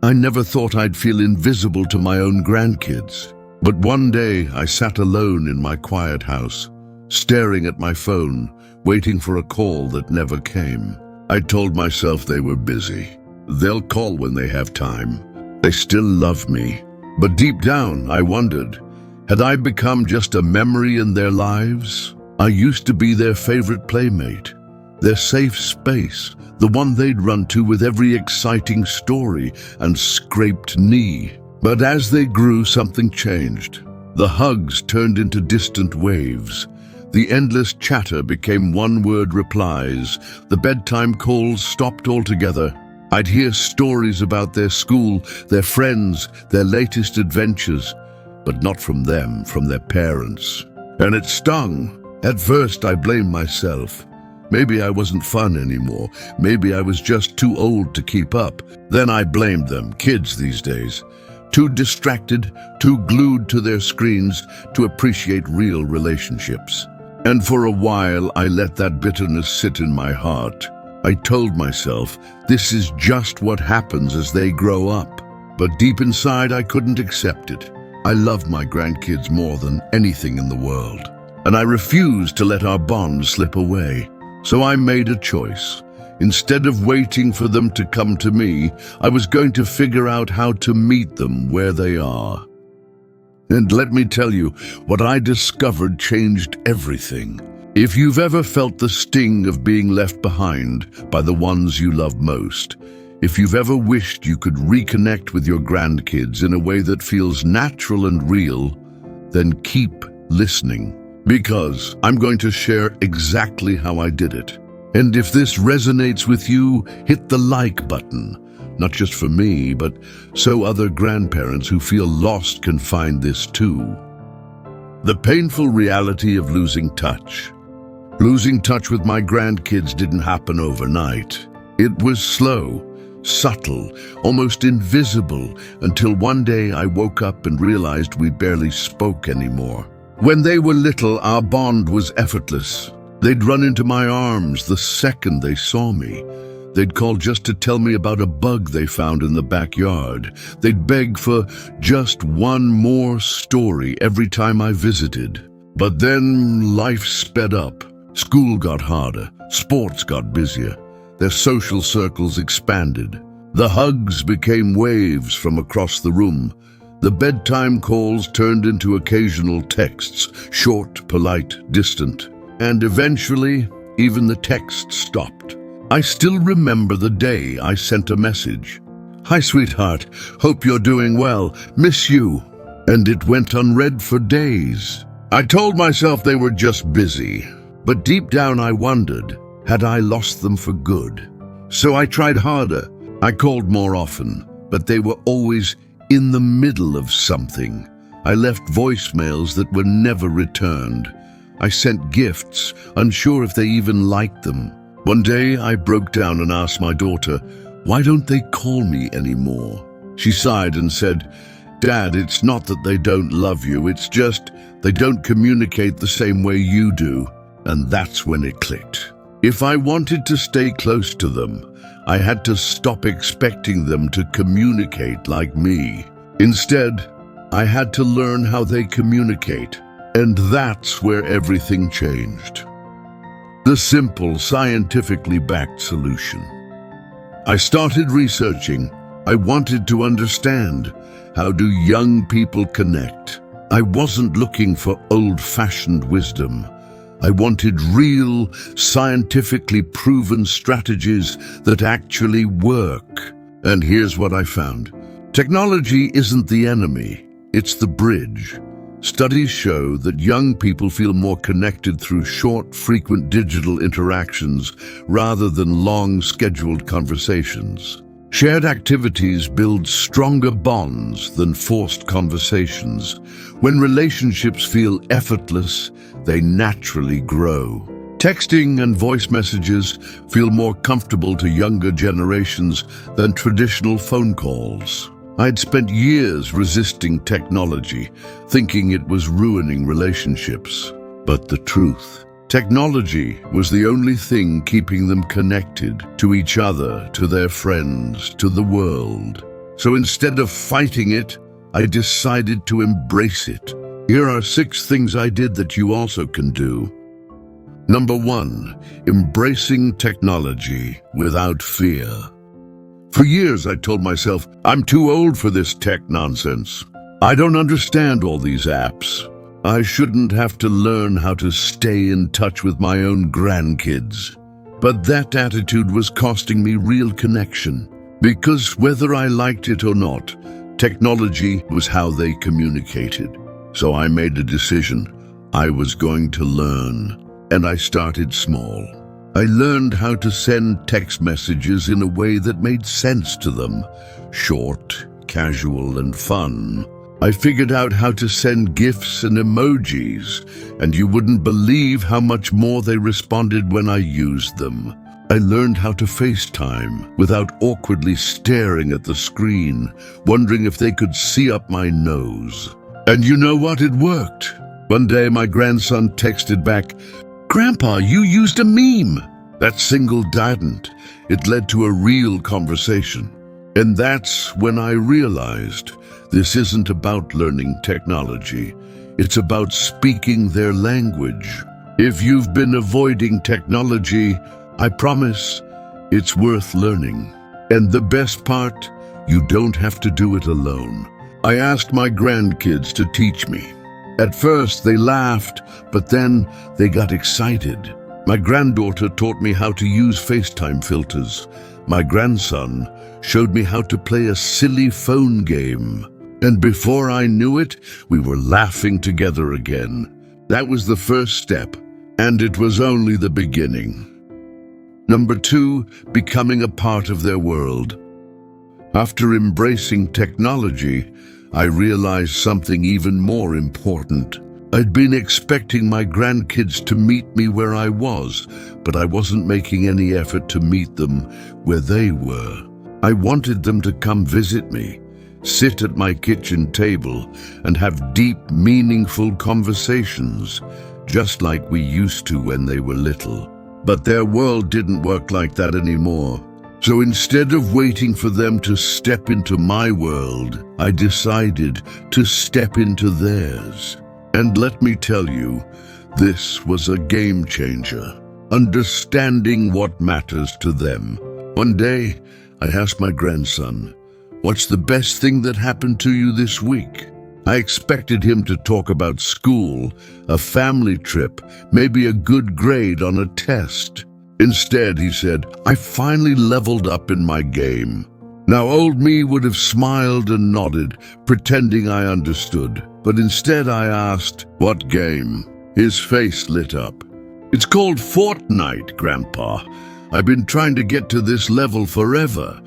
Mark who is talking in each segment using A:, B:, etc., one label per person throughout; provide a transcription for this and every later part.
A: I never thought I'd feel invisible to my own grandkids. But one day I sat alone in my quiet house, staring at my phone, waiting for a call that never came. I told myself they were busy. They'll call when they have time. They still love me. But deep down, I wondered, had I become just a memory in their lives? I used to be their favorite playmate, their safe space, the one they'd run to with every exciting story and scraped knee. But as they grew, something changed. The hugs turned into distant waves. The endless chatter became one-word replies. The bedtime calls stopped altogether. I'd hear stories about their school, their friends, their latest adventures, but not from them, from their parents. And it stung. At first, I blamed myself. Maybe I wasn't fun anymore. Maybe I was just too old to keep up. Then I blamed them, kids these days. Too distracted, too glued to their screens to appreciate real relationships. And for a while, I let that bitterness sit in my heart. I told myself, this is just what happens as they grow up. But deep inside, I couldn't accept it. I love my grandkids more than anything in the world. And I refused to let our bond slip away. So I made a choice. Instead of waiting for them to come to me, I was going to figure out how to meet them where they are. And let me tell you, what I discovered changed everything. If you've ever felt the sting of being left behind by the ones you love most, if you've ever wished you could reconnect with your grandkids in a way that feels natural and real, then keep listening. Because I'm going to share exactly how I did it. And if this resonates with you, hit the like button. Not just for me, but so other grandparents who feel lost can find this too. The painful reality of losing touch. Losing touch with my grandkids didn't happen overnight. It was slow, subtle, almost invisible, until one day I woke up and realized we barely spoke anymore. When they were little, our bond was effortless. They'd run into my arms the second they saw me. They'd call just to tell me about a bug they found in the backyard. They'd beg for just one more story every time I visited. But then life sped up. School got harder. Sports got busier. Their social circles expanded. The hugs became waves from across the room. The bedtime calls turned into occasional texts, short, polite, distant. And eventually, even the text stopped. I still remember the day I sent a message. "Hi, sweetheart. Hope you're doing well. Miss you." And it went unread for days. I told myself they were just busy. But deep down I wondered, had I lost them for good? So I tried harder. I called more often, but they were always in the middle of something. I left voicemails that were never returned. I sent gifts, unsure if they even liked them. One day I broke down and asked my daughter, "Why don't they call me anymore?" She sighed and said, "Dad, it's not that they don't love you, it's just they don't communicate the same way you do." And that's when it clicked. If I wanted to stay close to them, I had to stop expecting them to communicate like me. Instead, I had to learn how they communicate. And that's where everything changed. The simple, scientifically backed solution. I started researching. I wanted to understand, how do young people connect? I wasn't looking for old-fashioned wisdom. I wanted real, scientifically proven strategies that actually work. And here's what I found. Technology isn't the enemy, it's the bridge. Studies show that young people feel more connected through short, frequent digital interactions rather than long, scheduled conversations. Shared activities build stronger bonds than forced conversations. When relationships feel effortless, they naturally grow. Texting and voice messages feel more comfortable to younger generations than traditional phone calls. I'd spent years resisting technology, thinking it was ruining relationships. But the truth, technology was the only thing keeping them connected to each other, to their friends, to the world. So instead of fighting it, I decided to embrace it. Here are 6 things I did that you also can do. Number 1, embracing technology without fear. For years, I told myself, I'm too old for this tech nonsense. I don't understand all these apps. I shouldn't have to learn how to stay in touch with my own grandkids. But that attitude was costing me real connection. Because whether I liked it or not, technology was how they communicated. So I made a decision. I was going to learn. And I started small. I learned how to send text messages in a way that made sense to them. Short, casual, and fun. I figured out how to send GIFs and emojis, and you wouldn't believe how much more they responded when I used them. I learned how to FaceTime without awkwardly staring at the screen, wondering if they could see up my nose. And you know what? It worked. One day my grandson texted back, "Grandpa, you used a meme." That single didn't. It led to a real conversation. And that's when I realized this isn't about learning technology. It's about speaking their language. If you've been avoiding technology, I promise it's worth learning. And the best part, you don't have to do it alone. I asked my grandkids to teach me. At first, they laughed, but then they got excited. My granddaughter taught me how to use FaceTime filters. My grandson showed me how to play a silly phone game. And before I knew it, we were laughing together again. That was the first step, and it was only the beginning. Number 2, becoming a part of their world. After embracing technology, I realized something even more important. I'd been expecting my grandkids to meet me where I was, but I wasn't making any effort to meet them where they were. I wanted them to come visit me, sit at my kitchen table, and have deep, meaningful conversations, just like we used to when they were little. But their world didn't work like that anymore. So instead of waiting for them to step into my world, I decided to step into theirs. And let me tell you, this was a game changer. Understanding what matters to them. One day, I asked my grandson, "What's the best thing that happened to you this week?" I expected him to talk about school, a family trip, maybe a good grade on a test. Instead, he said, "I finally leveled up in my game." Now, old me would have smiled and nodded, pretending I understood. But instead I asked, "What game?" His face lit up. "It's called Fortnite, Grandpa. I've been trying to get to this level forever."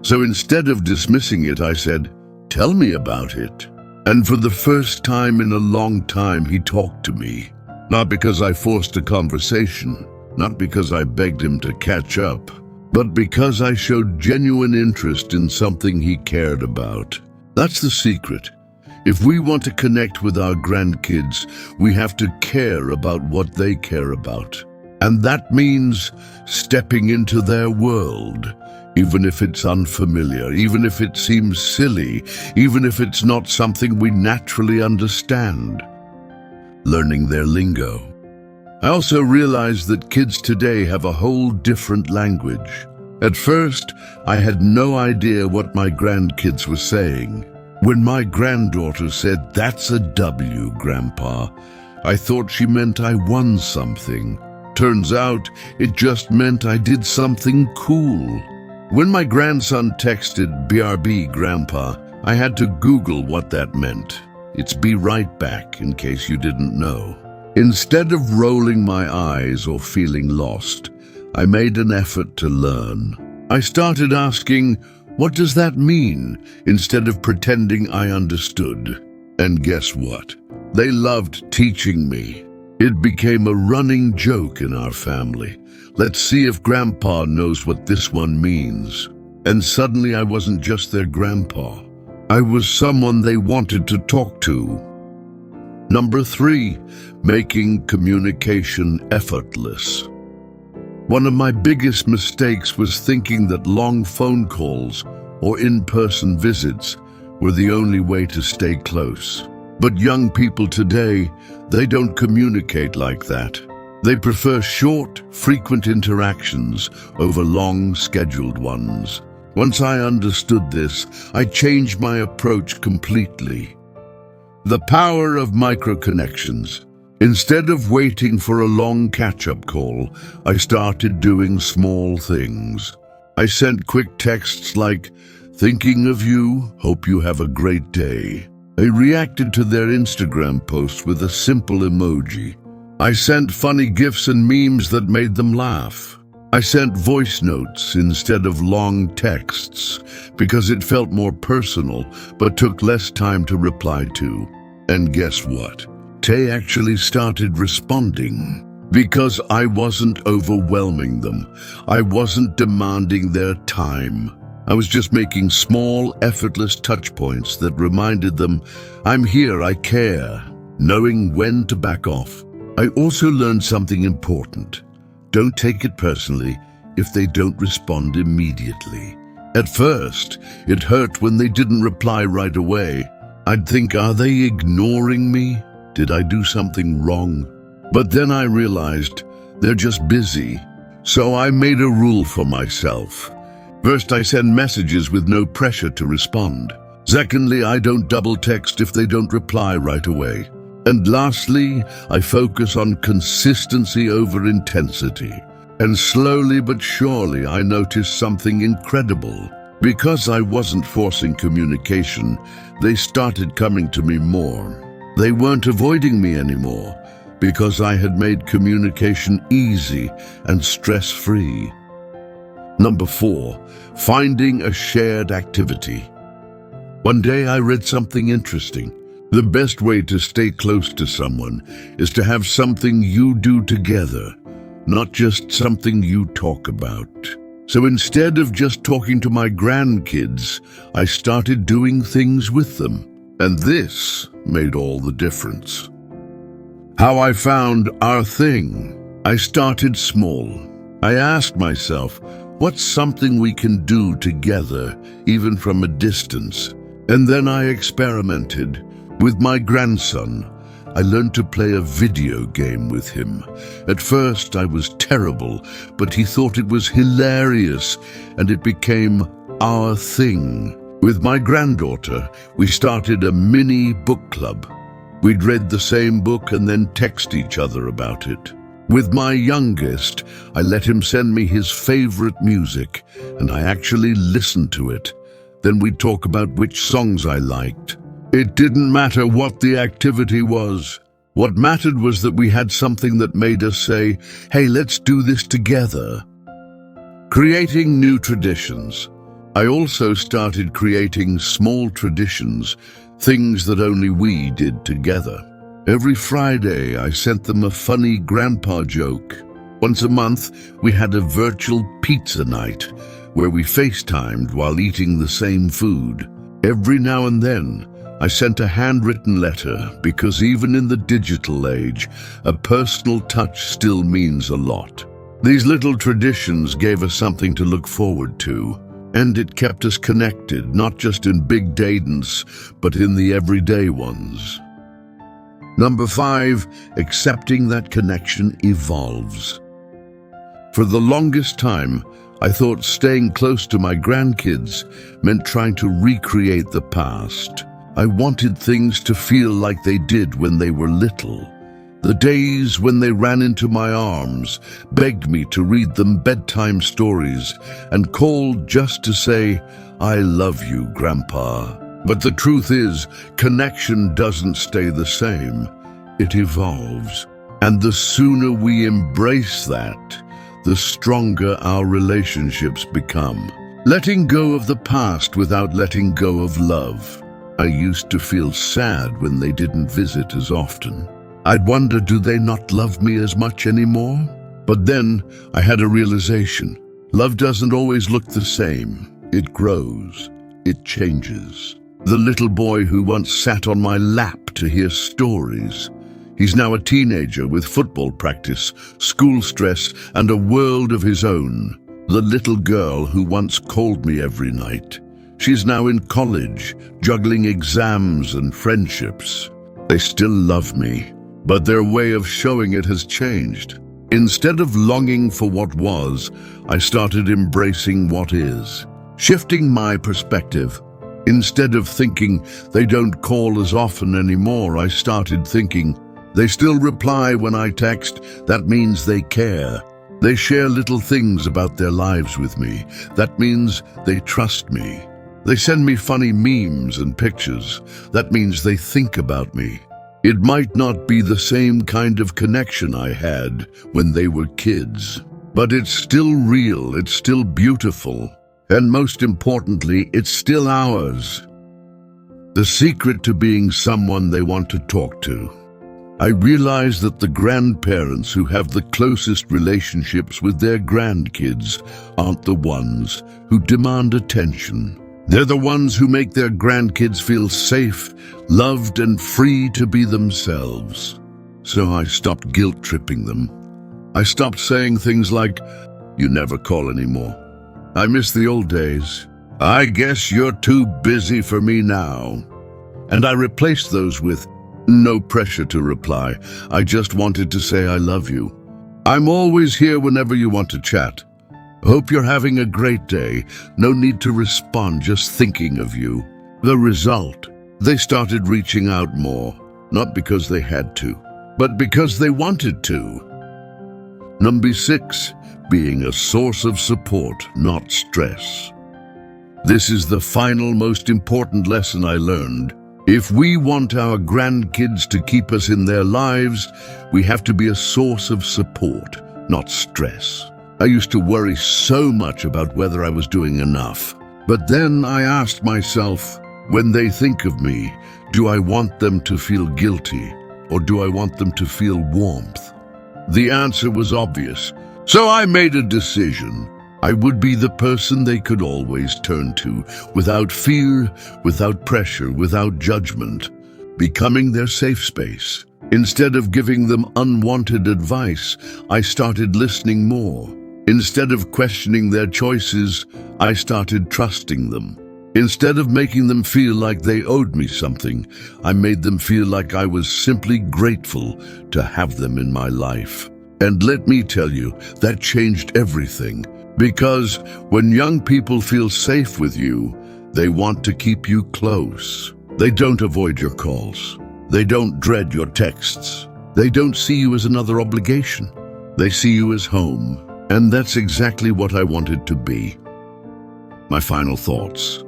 A: So instead of dismissing it, I said, "Tell me about it." And for the first time in a long time, he talked to me. Not because I forced a conversation, not because I begged him to catch up, but because I showed genuine interest in something he cared about. That's the secret. If we want to connect with our grandkids, we have to care about what they care about. And that means stepping into their world, even if it's unfamiliar, even if it seems silly, even if it's not something we naturally understand. Learning their lingo. I also realized that kids today have a whole different language. At first, I had no idea what my grandkids were saying. When my granddaughter said, "That's a W, Grandpa," I thought she meant I won something. Turns out, it just meant I did something cool. When my grandson texted, "BRB, Grandpa," I had to Google what that meant. It's "be right back," in case you didn't know. Instead of rolling my eyes or feeling lost, I made an effort to learn. I started asking, "What does that mean?" instead of pretending I understood. And guess what? They loved teaching me. It became a running joke in our family. "Let's see if Grandpa knows what this one means." And suddenly I wasn't just their grandpa. I was someone they wanted to talk to. Number 3, making communication effortless. One of my biggest mistakes was thinking that long phone calls or in-person visits were the only way to stay close. But young people today, they don't communicate like that. They prefer short, frequent interactions over long, scheduled ones. Once I understood this, I changed my approach completely. The power of micro-connections. Instead of waiting for a long catch-up call, I started doing small things. I sent quick texts like, "Thinking of you, hope you have a great day." I reacted to their Instagram posts with a simple emoji. I sent funny gifs and memes that made them laugh. I sent voice notes instead of long texts because it felt more personal but took less time to reply to. And guess what? They actually started responding because I wasn't overwhelming them. I wasn't demanding their time. I was just making small, effortless touch points that reminded them, I'm here, I care, knowing when to back off. I also learned something important. Don't take it personally if they don't respond immediately. At first, it hurt when they didn't reply right away. I'd think, are they ignoring me? Did I do something wrong? But then I realized they're just busy. So I made a rule for myself. First, I send messages with no pressure to respond. Secondly, I don't double text if they don't reply right away. And lastly, I focus on consistency over intensity. And slowly but surely, I noticed something incredible. Because I wasn't forcing communication, they started coming to me more. They weren't avoiding me anymore because I had made communication easy and stress-free. Number 4, finding a shared activity. One day I read something interesting. The best way to stay close to someone is to have something you do together, not just something you talk about. So instead of just talking to my grandkids, I started doing things with them. And this made all the difference. How I found our thing. I started small. I asked myself, what's something we can do together, even from a distance? And then I experimented. With my grandson, I learned to play a video game with him. At first, I was terrible, but he thought it was hilarious, and it became our thing. With my granddaughter, we started a mini book club. We'd read the same book and then text each other about it. With my youngest, I let him send me his favorite music, and I actually listened to it. Then we'd talk about which songs I liked. It didn't matter what the activity was. What mattered was that we had something that made us say, hey, let's do this together. Creating new traditions. I also started creating small traditions, things that only we did together. Every Friday, I sent them a funny grandpa joke. Once a month, we had a virtual pizza night where we FaceTimed while eating the same food. Every now and then, I sent a handwritten letter because even in the digital age, a personal touch still means a lot. These little traditions gave us something to look forward to, and it kept us connected, not just in big days, but in the everyday ones. Number 5, accepting that connection evolves. For the longest time, I thought staying close to my grandkids meant trying to recreate the past. I wanted things to feel like they did when they were little. The days when they ran into my arms, begged me to read them bedtime stories, and called just to say, I love you, Grandpa. But the truth is, connection doesn't stay the same. It evolves. And the sooner we embrace that, the stronger our relationships become. Letting go of the past without letting go of love. I used to feel sad when they didn't visit as often. I'd wonder, do they not love me as much anymore? But then I had a realization. Love doesn't always look the same. It grows. It changes. The little boy who once sat on my lap to hear stories. He's now a teenager with football practice, school stress, and a world of his own. The little girl who once called me every night. She's now in college, juggling exams and friendships. They still love me, but their way of showing it has changed. Instead of longing for what was, I started embracing what is, shifting my perspective. Instead of thinking they don't call as often anymore, I started thinking they still reply when I text. That means they care. They share little things about their lives with me. That means they trust me. They send me funny memes and pictures. That means they think about me. It might not be the same kind of connection I had when they were kids, but it's still real, it's still beautiful, and most importantly, it's still ours. The secret to being someone they want to talk to. I realize that the grandparents who have the closest relationships with their grandkids aren't the ones who demand attention. They're the ones who make their grandkids feel safe, loved, and free to be themselves. So I stopped guilt-tripping them. I stopped saying things like, "You never call anymore. I miss the old days. I guess you're too busy for me now." And I replaced those with, "No pressure to reply. I just wanted to say I love you. I'm always here whenever you want to chat. Hope you're having a great day. No need to respond, just thinking of you." The result, they started reaching out more, not because they had to, but because they wanted to. Number 6, being a source of support, not stress. This is the final, most important lesson I learned. If we want our grandkids to keep us in their lives, we have to be a source of support, not stress. I used to worry so much about whether I was doing enough. But then I asked myself, when they think of me, do I want them to feel guilty, or do I want them to feel warmth? The answer was obvious. So I made a decision. I would be the person they could always turn to, without fear, without pressure, without judgment, becoming their safe space. Instead of giving them unwanted advice, I started listening more. Instead of questioning their choices, I started trusting them. Instead of making them feel like they owed me something, I made them feel like I was simply grateful to have them in my life. And let me tell you, that changed everything. Because when young people feel safe with you, they want to keep you close. They don't avoid your calls. They don't dread your texts. They don't see you as another obligation. They see you as home. And that's exactly what I wanted to be. My final thoughts.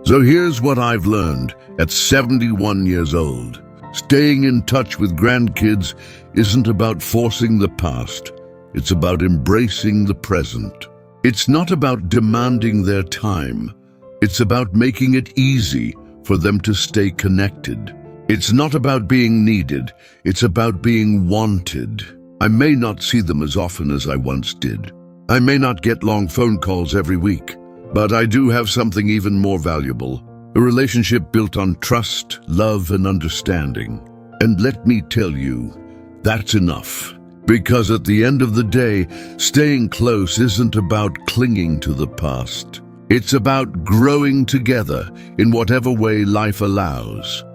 A: So here's what I've learned at 71 years old. Staying in touch with grandkids isn't about forcing the past. It's about embracing the present. It's not about demanding their time. It's about making it easy for them to stay connected. It's not about being needed. It's about being wanted. I may not see them as often as I once did. I may not get long phone calls every week, but I do have something even more valuable, a relationship built on trust, love, and understanding. And let me tell you, that's enough. Because at the end of the day, staying close isn't about clinging to the past. It's about growing together in whatever way life allows.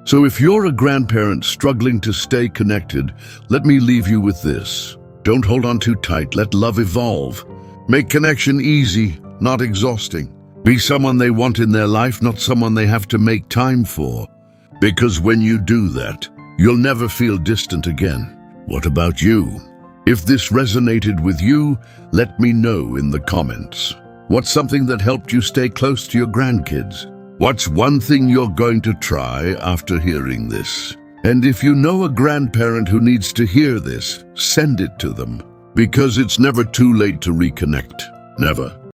A: So if you're a grandparent struggling to stay connected, let me leave you with this. Don't hold on too tight. Let love evolve. Make connection easy, not exhausting. Be someone they want in their life, not someone they have to make time for. Because when you do that, you'll never feel distant again. What about you? If this resonated with you, let me know in the comments. What's something that helped you stay close to your grandkids? What's one thing you're going to try after hearing this? And if you know a grandparent who needs to hear this, send it to them. Because it's never too late to reconnect. Never.